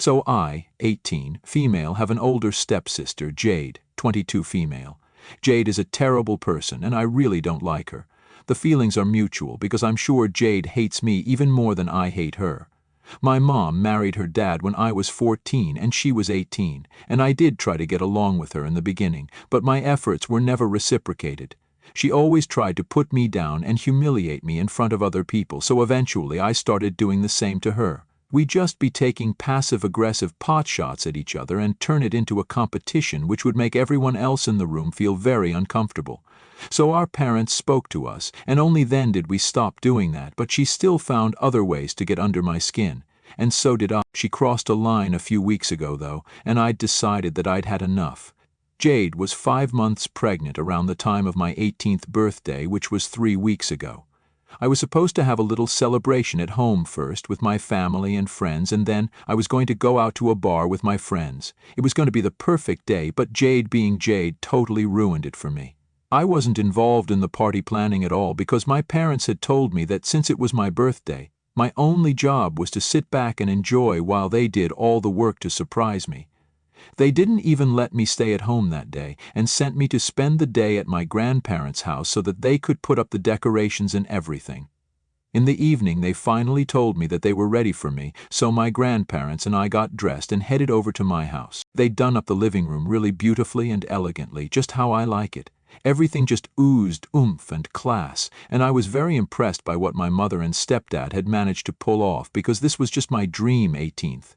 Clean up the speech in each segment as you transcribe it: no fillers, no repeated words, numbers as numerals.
So I, 18, female, have an older stepsister, Jade, 22, female. Jade is a terrible person, and I really don't like her. The feelings are mutual because I'm sure Jade hates me even more than I hate her. My mom married her dad when I was 14 and she was 18, and I did try to get along with her in the beginning, but my efforts were never reciprocated. She always tried to put me down and humiliate me in front of other people, so eventually I started doing the same to her. We'd just be taking passive-aggressive potshots at each other and turn it into a competition which would make everyone else in the room feel very uncomfortable. So our parents spoke to us, and only then did we stop doing that, but she still found other ways to get under my skin. And so did I. She crossed a line a few weeks ago, though, and I'd decided that I'd had enough. Jade was 5 months pregnant around the time of my 18th birthday, which was 3 weeks ago. I was supposed to have a little celebration at home first with my family and friends, and then I was going to go out to a bar with my friends. It was going to be the perfect day, but Jade being Jade totally ruined it for me. I wasn't involved in the party planning at all because my parents had told me that since it was my birthday, my only job was to sit back and enjoy while they did all the work to surprise me. They didn't even let me stay at home that day and sent me to spend the day at my grandparents' house so that they could put up the decorations and everything. In the evening, they finally told me that they were ready for me, so my grandparents and I got dressed and headed over to my house. They'd done up the living room really beautifully and elegantly, just how I like it. Everything just oozed oomph and class, and I was very impressed by what my mother and stepdad had managed to pull off because this was just my dream 18th.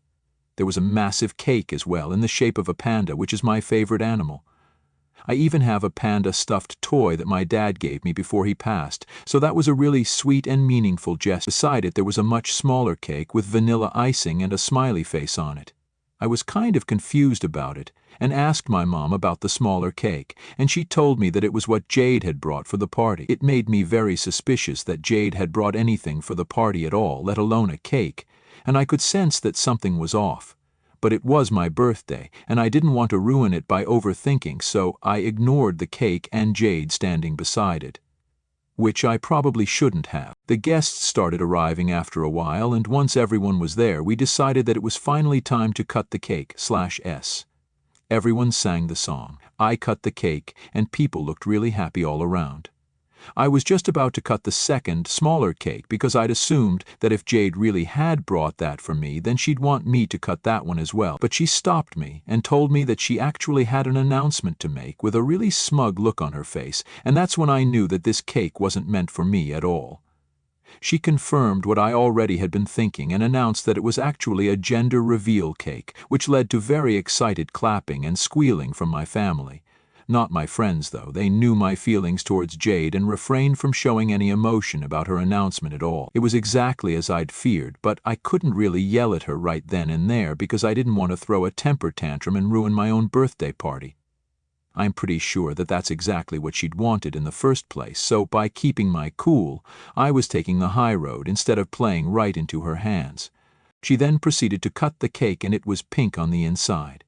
There was a massive cake as well, in the shape of a panda, which is my favorite animal. I even have a panda stuffed toy that my dad gave me before he passed, so that was a really sweet and meaningful gesture. Beside it, there was a much smaller cake with vanilla icing and a smiley face on it. I was kind of confused about it, and asked my mom about the smaller cake, and she told me that it was what Jade had brought for the party. It made me very suspicious that Jade had brought anything for the party at all, let alone a cake, and I could sense that something was off. But it was my birthday, and I didn't want to ruin it by overthinking, so I ignored the cake and Jade standing beside it. Which I probably shouldn't have. The guests started arriving after a while, and once everyone was there, we decided that it was finally time to cut the cake/S. Everyone sang the song. I cut the cake, and people looked really happy all around. I was just about to cut the second, smaller cake because I'd assumed that if Jade really had brought that for me, then she'd want me to cut that one as well. But she stopped me and told me that she actually had an announcement to make with a really smug look on her face, and that's when I knew that this cake wasn't meant for me at all. She confirmed what I already had been thinking and announced that it was actually a gender reveal cake, which led to very excited clapping and squealing from my family. Not my friends, though. They knew my feelings towards Jade and refrained from showing any emotion about her announcement at all. It was exactly as I'd feared, but I couldn't really yell at her right then and there because I didn't want to throw a temper tantrum and ruin my own birthday party. I'm pretty sure that that's exactly what she'd wanted in the first place, so by keeping my cool, I was taking the high road instead of playing right into her hands. She then proceeded to cut the cake, and it was pink on the inside.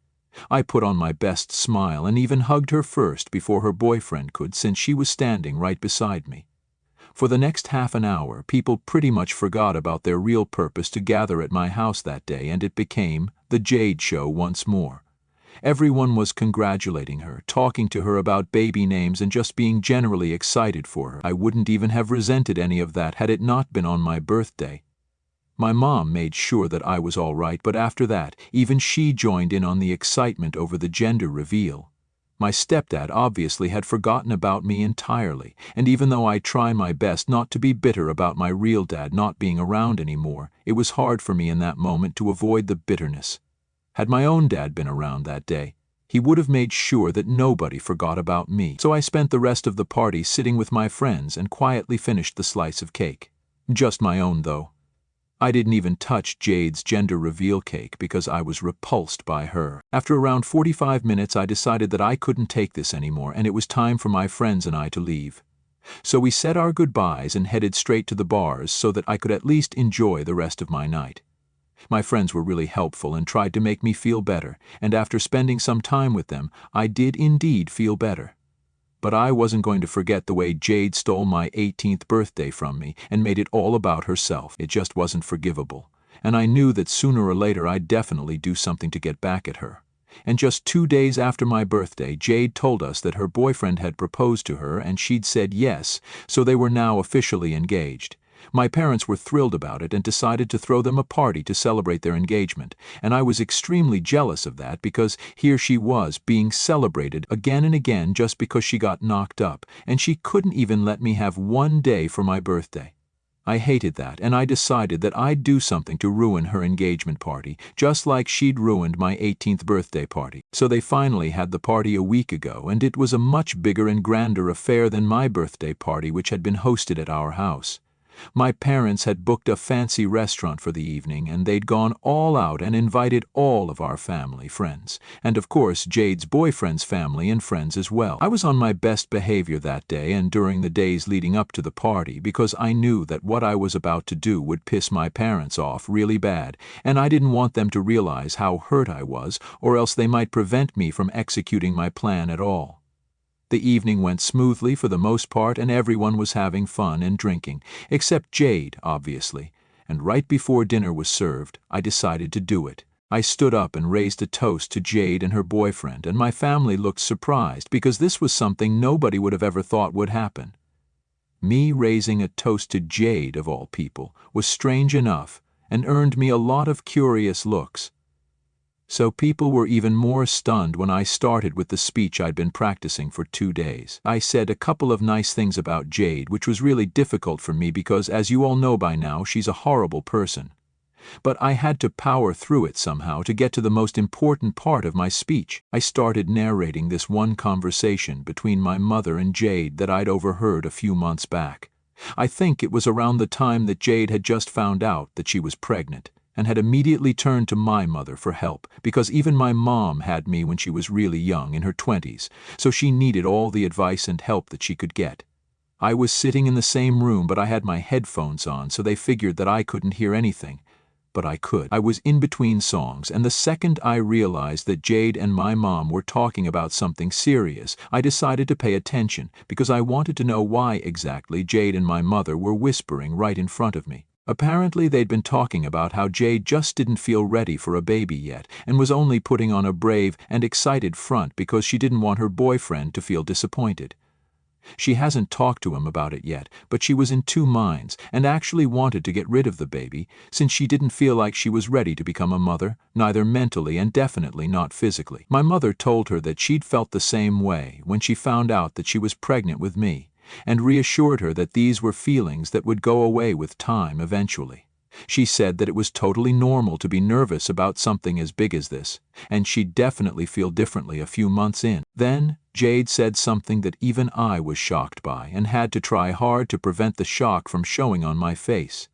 I put on my best smile and even hugged her first before her boyfriend could, since she was standing right beside me. For the next half an hour, people pretty much forgot about their real purpose to gather at my house that day, and it became the Jade Show once more. Everyone was congratulating her, talking to her about baby names, and just being generally excited for her. I wouldn't even have resented any of that had it not been on my birthday. My mom made sure that I was all right, but after that, even she joined in on the excitement over the gender reveal. My stepdad obviously had forgotten about me entirely, and even though I try my best not to be bitter about my real dad not being around anymore, it was hard for me in that moment to avoid the bitterness. Had my own dad been around that day, he would have made sure that nobody forgot about me. So I spent the rest of the party sitting with my friends and quietly finished the slice of cake. Just my own, though. I didn't even touch Jade's gender reveal cake because I was repulsed by her. After around 45 minutes, I decided that I couldn't take this anymore, and it was time for my friends and I to leave. So we said our goodbyes and headed straight to the bars so that I could at least enjoy the rest of my night. My friends were really helpful and tried to make me feel better, and after spending some time with them, I did indeed feel better. But I wasn't going to forget the way Jade stole my 18th birthday from me and made it all about herself. It just wasn't forgivable. and I knew that sooner or later I'd definitely do something to get back at her. And just 2 days after my birthday, Jade told us that her boyfriend had proposed to her and she'd said yes, so they were now officially engaged. My parents were thrilled about it and decided to throw them a party to celebrate their engagement, and I was extremely jealous of that because here she was being celebrated again and again just because she got knocked up, and she couldn't even let me have one day for my birthday. I hated that, and I decided that I'd do something to ruin her engagement party, just like she'd ruined my 18th birthday party. So they finally had the party a week ago, and it was a much bigger and grander affair than my birthday party, which had been hosted at our house. My parents had booked a fancy restaurant for the evening, and they'd gone all out and invited all of our family friends, and of course Jade's boyfriend's family and friends as well. I was on my best behavior that day and during the days leading up to the party because I knew that what I was about to do would piss my parents off really bad, and I didn't want them to realize how hurt I was, or else they might prevent me from executing my plan at all. The evening went smoothly for the most part, and everyone was having fun and drinking, except Jade, obviously, and right before dinner was served, I decided to do it. I stood up and raised a toast to Jade and her boyfriend, and my family looked surprised because this was something nobody would have ever thought would happen. Me raising a toast to Jade, of all people, was strange enough and earned me a lot of curious looks. So people were even more stunned when I started with the speech I'd been practicing for 2 days. I said a couple of nice things about Jade, which was really difficult for me because, as you all know by now, she's a horrible person. But I had to power through it somehow to get to the most important part of my speech. I started narrating this one conversation between my mother and Jade that I'd overheard a few months back. I think it was around the time that Jade had just found out that she was pregnant, and had immediately turned to my mother for help, because even my mom had me when she was really young, in her 20s, so she needed all the advice and help that she could get. I was sitting in the same room, but I had my headphones on, so they figured that I couldn't hear anything. But I could. I was in between songs, and the second I realized that Jade and my mom were talking about something serious, I decided to pay attention, because I wanted to know why exactly Jade and my mother were whispering right in front of me. Apparently they'd been talking about how Jade just didn't feel ready for a baby yet, and was only putting on a brave and excited front because she didn't want her boyfriend to feel disappointed. She hasn't talked to him about it yet, but she was in 2 minds, and actually wanted to get rid of the baby, since she didn't feel like she was ready to become a mother, neither mentally and definitely not physically. My mother told her that she'd felt the same way when she found out that she was pregnant with me, and reassured her that these were feelings that would go away with time eventually. She said that it was totally normal to be nervous about something as big as this, and she'd definitely feel differently a few months in. Then, Jade said something that even I was shocked by and had to try hard to prevent the shock from showing on my face.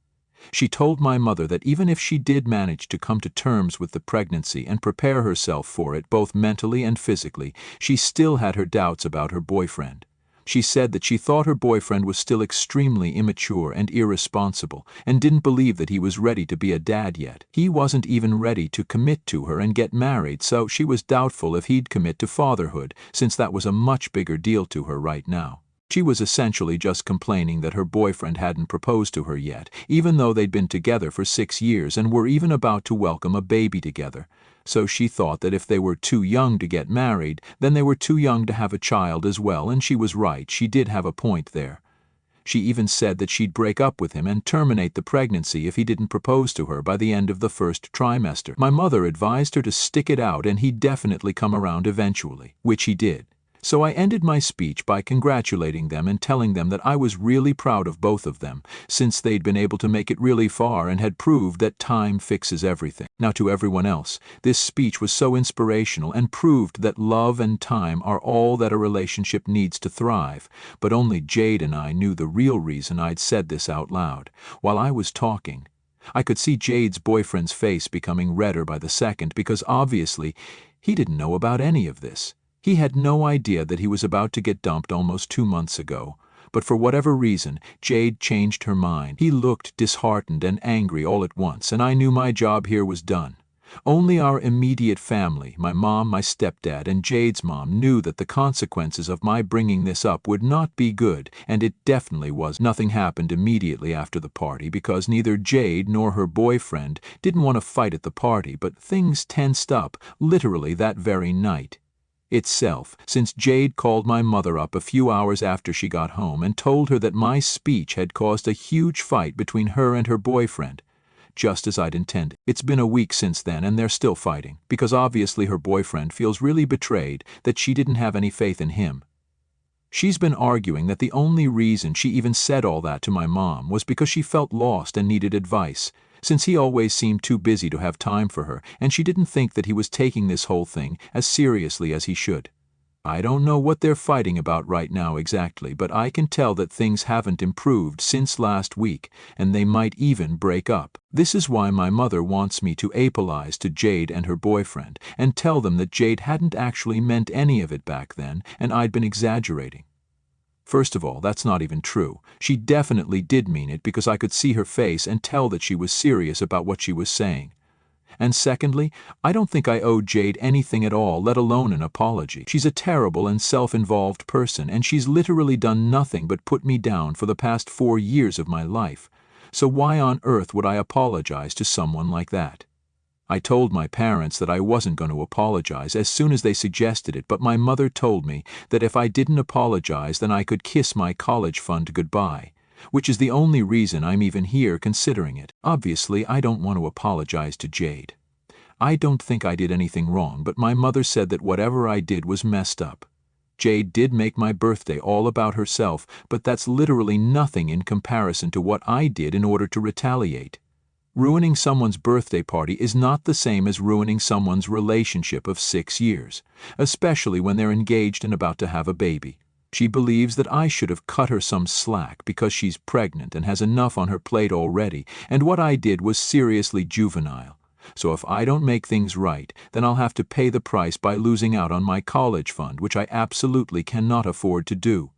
She told my mother that even if she did manage to come to terms with the pregnancy and prepare herself for it both mentally and physically, she still had her doubts about her boyfriend. She said that she thought her boyfriend was still extremely immature and irresponsible, and didn't believe that he was ready to be a dad yet. He wasn't even ready to commit to her and get married, so she was doubtful if he'd commit to fatherhood, since that was a much bigger deal to her right now. She was essentially just complaining that her boyfriend hadn't proposed to her yet, even though they'd been together for 6 years and were even about to welcome a baby together. So she thought that if they were too young to get married, then they were too young to have a child as well, and she was right, she did have a point there. She even said that she'd break up with him and terminate the pregnancy if he didn't propose to her by the end of the first trimester. My mother advised her to stick it out and he'd definitely come around eventually, which he did. So I ended my speech by congratulating them and telling them that I was really proud of both of them, since they'd been able to make it really far and had proved that time fixes everything. Now to everyone else, this speech was so inspirational and proved that love and time are all that a relationship needs to thrive, but only Jade and I knew the real reason I'd said this out loud. While I was talking, I could see Jade's boyfriend's face becoming redder by the second because obviously he didn't know about any of this. He had no idea that he was about to get dumped almost 2 months ago, but for whatever reason, Jade changed her mind. He looked disheartened and angry all at once, and I knew my job here was done. Only our immediate family, my mom, my stepdad, and Jade's mom, knew that the consequences of my bringing this up would not be good, and it definitely was. Nothing happened immediately after the party because neither Jade nor her boyfriend didn't want to fight at the party, but things tensed up literally that very night itself, since Jade called my mother up a few hours after she got home and told her that my speech had caused a huge fight between her and her boyfriend. Just as I'd intended. It's been a week since then and they're still fighting, because obviously her boyfriend feels really betrayed that she didn't have any faith in him. She's been arguing that the only reason she even said all that to my mom was because she felt lost and needed advice, since he always seemed too busy to have time for her, and she didn't think that he was taking this whole thing as seriously as he should. I don't know what they're fighting about right now exactly, but I can tell that things haven't improved since last week, and they might even break up. This is why my mother wants me to apologize to Jade and her boyfriend, and tell them that Jade hadn't actually meant any of it back then, and I'd been exaggerating. First of all, that's not even true. She definitely did mean it because I could see her face and tell that she was serious about what she was saying. And secondly, I don't think I owe Jade anything at all, let alone an apology. She's a terrible and self-involved person, and she's literally done nothing but put me down for the past 4 years of my life. So why on earth would I apologize to someone like that? I told my parents that I wasn't going to apologize as soon as they suggested it, but my mother told me that if I didn't apologize, then I could kiss my college fund goodbye, which is the only reason I'm even here considering it. Obviously, I don't want to apologize to Jade. I don't think I did anything wrong, but my mother said that whatever I did was messed up. Jade did make my birthday all about herself, but that's literally nothing in comparison to what I did in order to retaliate. Ruining someone's birthday party is not the same as ruining someone's relationship of 6 years, especially when they're engaged and about to have a baby. She believes that I should have cut her some slack because she's pregnant and has enough on her plate already, and what I did was seriously juvenile. So if I don't make things right, then I'll have to pay the price by losing out on my college fund, which I absolutely cannot afford to do.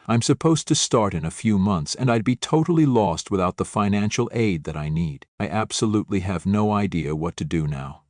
I'm supposed to start in a few months, and I'd be totally lost without the financial aid that I need. I absolutely have no idea what to do now.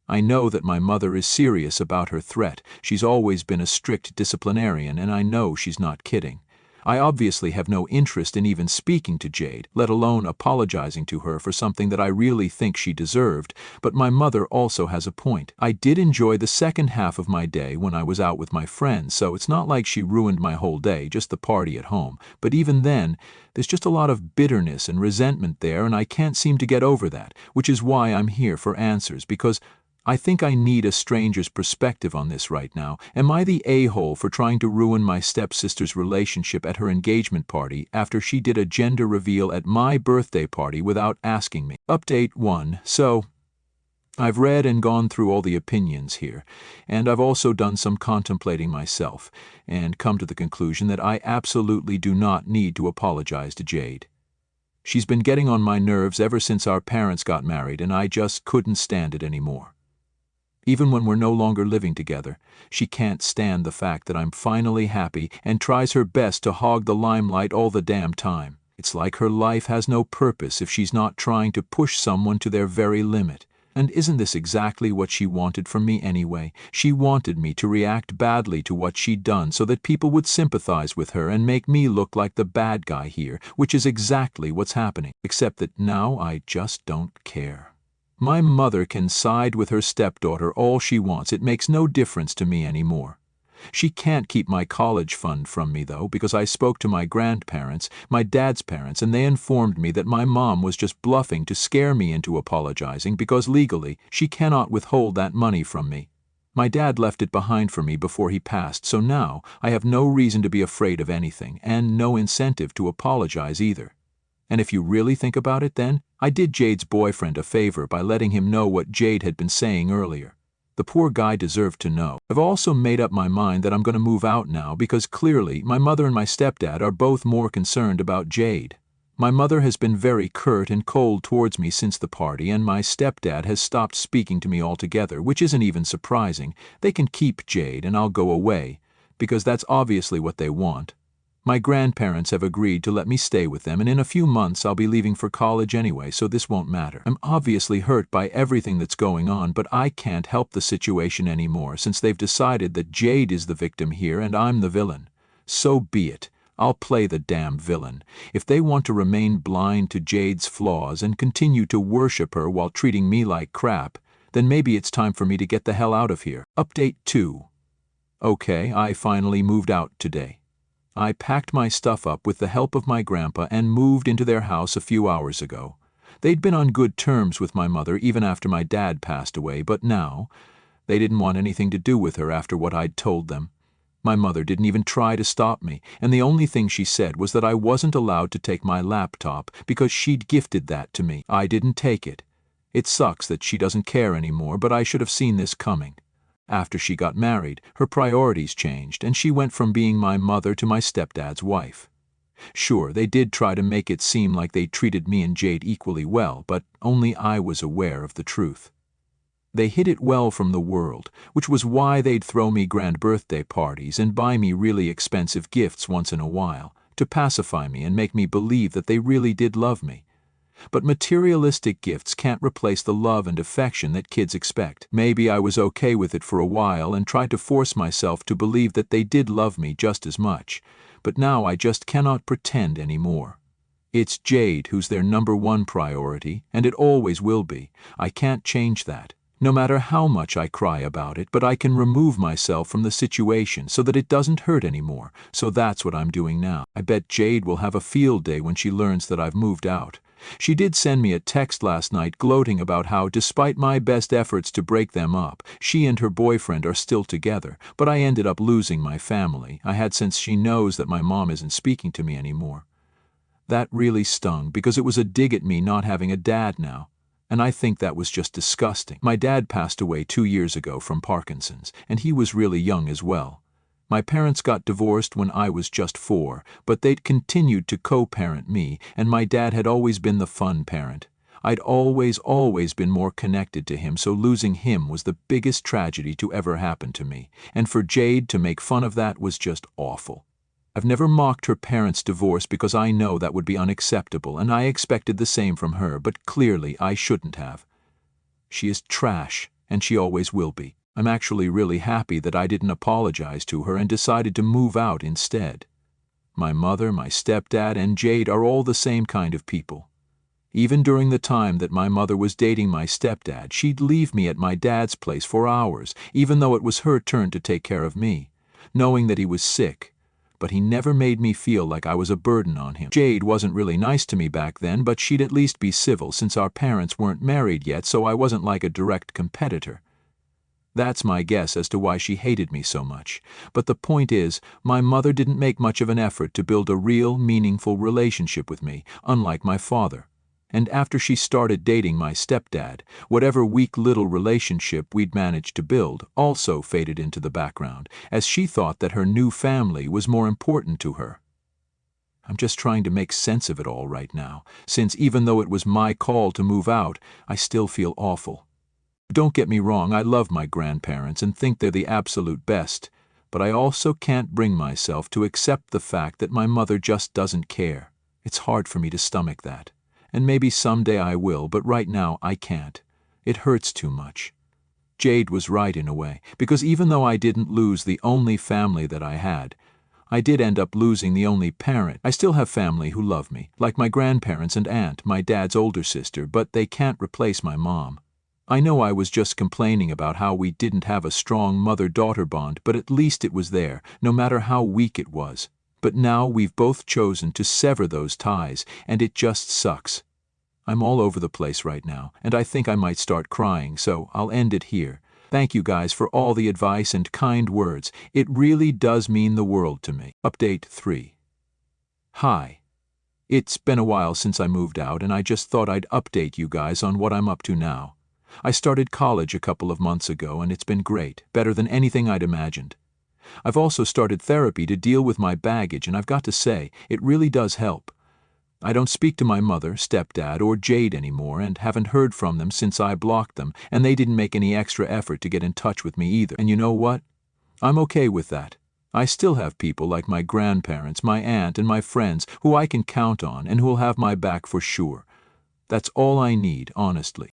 I know that my mother is serious about her threat. She's always been a strict disciplinarian, and I know she's not kidding. I obviously have no interest in even speaking to Jade, let alone apologizing to her for something that I really think she deserved, but my mother also has a point. I did enjoy the second half of my day when I was out with my friends, so it's not like she ruined my whole day, just the party at home. But even then, there's just a lot of bitterness and resentment there, and I can't seem to get over that, which is why I'm here for answers, because I think I need a stranger's perspective on this right now. Am I the a-hole for trying to ruin my stepsister's relationship at her engagement party after she did a gender reveal at my birthday party without asking me? Update 1. So, I've read and gone through all the opinions here, and I've also done some contemplating myself, and come to the conclusion that I absolutely do not need to apologize to Jade. She's been getting on my nerves ever since our parents got married, and I just couldn't stand it anymore. Even when we're no longer living together, she can't stand the fact that I'm finally happy and tries her best to hog the limelight all the damn time. It's like her life has no purpose if she's not trying to push someone to their very limit. And isn't this exactly what she wanted from me anyway? She wanted me to react badly to what she'd done so that people would sympathize with her and make me look like the bad guy here, which is exactly what's happening. Except that now I just don't care. My mother can side with her stepdaughter all she wants. It makes no difference to me anymore. She can't keep my college fund from me, though, because I spoke to my grandparents, my dad's parents, and they informed me that my mom was just bluffing to scare me into apologizing because legally she cannot withhold that money from me. My dad left it behind for me before he passed, so now I have no reason to be afraid of anything, and no incentive to apologize either. And if you really think about it, then, I did Jade's boyfriend a favor by letting him know what Jade had been saying earlier. The poor guy deserved to know. I've also made up my mind that I'm going to move out now because clearly my mother and my stepdad are both more concerned about Jade. My mother has been very curt and cold towards me since the party, and my stepdad has stopped speaking to me altogether, which isn't even surprising. They can keep Jade and I'll go away, because that's obviously what they want. My grandparents have agreed to let me stay with them, and in a few months I'll be leaving for college anyway, so this won't matter. I'm obviously hurt by everything that's going on, but I can't help the situation anymore since they've decided that Jade is the victim here and I'm the villain. So be it. I'll play the damn villain. If they want to remain blind to Jade's flaws and continue to worship her while treating me like crap, then maybe it's time for me to get the hell out of here. Update 2. Okay, I finally moved out today. I packed my stuff up with the help of my grandpa and moved into their house a few hours ago. They'd been on good terms with my mother even after my dad passed away, but now they didn't want anything to do with her after what I'd told them. My mother didn't even try to stop me, and the only thing she said was that I wasn't allowed to take my laptop because she'd gifted that to me. I didn't take it. It sucks that she doesn't care anymore, but I should have seen this coming. After she got married, her priorities changed, and she went from being my mother to my stepdad's wife. Sure, they did try to make it seem like they treated me and Jade equally well, but only I was aware of the truth. They hid it well from the world, which was why they'd throw me grand birthday parties and buy me really expensive gifts once in a while, to pacify me and make me believe that they really did love me. But materialistic gifts can't replace the love and affection that kids expect. Maybe I was okay with it for a while and tried to force myself to believe that they did love me just as much, but now I just cannot pretend anymore. It's Jade who's their #1 priority, and it always will be. I can't change that. No matter how much I cry about it, but I can remove myself from the situation so that it doesn't hurt anymore, so that's what I'm doing now. I bet Jade will have a field day when she learns that I've moved out. She did send me a text last night gloating about how, despite my best efforts to break them up, she and her boyfriend are still together, but I ended up losing my family I had since she knows that my mom isn't speaking to me anymore. That really stung because it was a dig at me not having a dad now, and I think that was just disgusting. My dad passed away 2 years ago from Parkinson's, and he was really young as well. My parents got divorced when I was just 4, but they'd continued to co-parent me, and my dad had always been the fun parent. I'd always been more connected to him, so losing him was the biggest tragedy to ever happen to me, and for Jade to make fun of that was just awful. I've never mocked her parents' divorce because I know that would be unacceptable, and I expected the same from her, but clearly I shouldn't have. She is trash, and she always will be. I'm actually really happy that I didn't apologize to her and decided to move out instead. My mother, my stepdad, and Jade are all the same kind of people. Even during the time that my mother was dating my stepdad, she'd leave me at my dad's place for hours, even though it was her turn to take care of me, knowing that he was sick. But he never made me feel like I was a burden on him. Jade wasn't really nice to me back then, but she'd at least be civil since our parents weren't married yet, so I wasn't like a direct competitor. That's my guess as to why she hated me so much. But the point is, my mother didn't make much of an effort to build a real, meaningful relationship with me, unlike my father. And after she started dating my stepdad, whatever weak little relationship we'd managed to build also faded into the background, as she thought that her new family was more important to her. I'm just trying to make sense of it all right now, since even though it was my call to move out, I still feel awful. Don't get me wrong, I love my grandparents and think they're the absolute best, but I also can't bring myself to accept the fact that my mother just doesn't care. It's hard for me to stomach that. And maybe someday I will, but right now I can't. It hurts too much. Jade was right in a way, because even though I didn't lose the only family that I had, I did end up losing the only parent. I still have family who love me, like my grandparents and aunt, my dad's older sister, but they can't replace my mom. I know I was just complaining about how we didn't have a strong mother-daughter bond, but at least it was there, no matter how weak it was. But now we've both chosen to sever those ties, and it just sucks. I'm all over the place right now, and I think I might start crying, so I'll end it here. Thank you guys for all the advice and kind words. It really does mean the world to me. Update 3. Hi. It's been a while since I moved out, and I just thought I'd update you guys on what I'm up to now. I started college a couple of months ago, and it's been great, better than anything I'd imagined. I've also started therapy to deal with my baggage, and I've got to say, it really does help. I don't speak to my mother, stepdad, or Jade anymore, and haven't heard from them since I blocked them, and they didn't make any extra effort to get in touch with me either. And you know what? I'm okay with that. I still have people like my grandparents, my aunt, and my friends who I can count on and who'll have my back for sure. That's all I need, honestly.